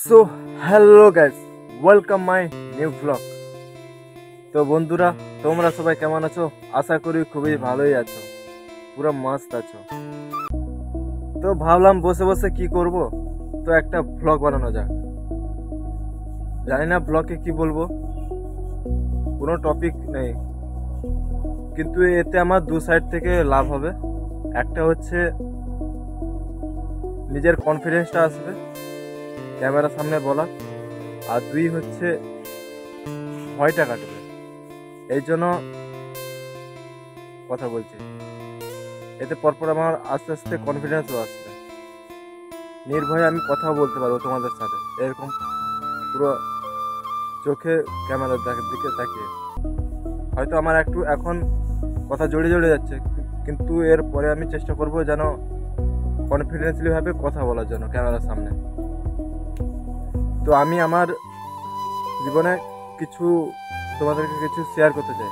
So hello guys, welcome my new blog. তো বন্ধুরা, তোমরা সবাই কেমন আছো? আশা করি খুবই ভালোই আছো, পুরো মস্ত আছো। তো ভাবলাম বসে বসে কি করব, তো একটা ব্লগ বানানো যাক। জানি না ব্লগে কি বলবো, কোনো টপিক নেই, কিন্তু এতে আমার দু সাইড থেকে লাভ হবে। একটা হচ্ছে নিজের কনফিডেন্সটা আসবে ক্যামেরার সামনে বলা, আর দুই হচ্ছে ভয়টা কাটবে। এই জন্য কথা বলছি। এতে পরপর আমার আস্তে আস্তে কনফিডেন্সও আসবে, নির্ভয়ে আমি কথাও বলতে পারবো তোমাদের সাথে, এরকম পুরো চোখে ক্যামেরার দিকে তাকিয়ে। হয়তো আমার একটু এখন কথা জড়িয়ে জড়িয়ে যাচ্ছে, কিন্তু এরপরে আমি চেষ্টা করব যেন কনফিডেন্সলি ভাবে কথা বলার জন্য ক্যামেরার সামনে। তো আমি আমার জীবনে কিছু তোমাদেরকে কিছু শেয়ার করতে চাই,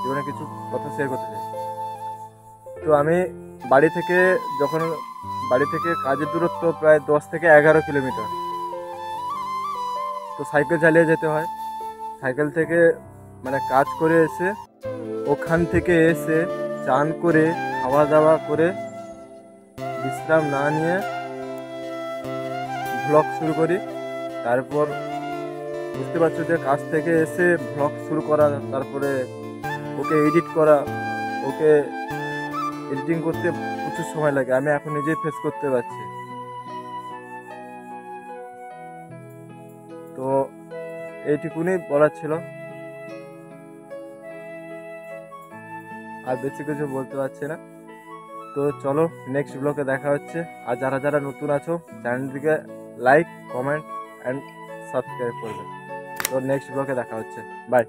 জীবনে কিছু কথা শেয়ার করতে চাই। তো আমি বাড়ি থেকে কাজের দূরত্ব প্রায় 10 থেকে 11 কিলোমিটার। তো সাইকেল চালিয়ে যেতে হয়। সাইকেল থেকে মানে কাজ করে এসে, ওখান থেকে এসে চান করে খাওয়া দাওয়া করে বিশ্রাম না নিয়ে ব্লগ শুরু করি। তারপর বুঝতে পারছো যে কাজ থেকে এসে ব্লগ শুরু করা, তারপরে ওকে এডিট করা, ওকে এডিটিং করতে প্রচুর সময় লাগে, আমি এখন নিজেই ফেস করতে পারছি। তো এইটুকুনি বলার ছিল, আর বেশি কিছু বলতে পারছি না। তো চলো, নেক্সট ব্লগে দেখা হচ্ছে। আর যারা যারা নতুন আছো, চ্যানেলটিকে লাইক, কমেন্ট অ্যান্ড সাবস্ক্রাইব করবে। তো নেক্সট ব্লগে দেখা হচ্ছে, বাই।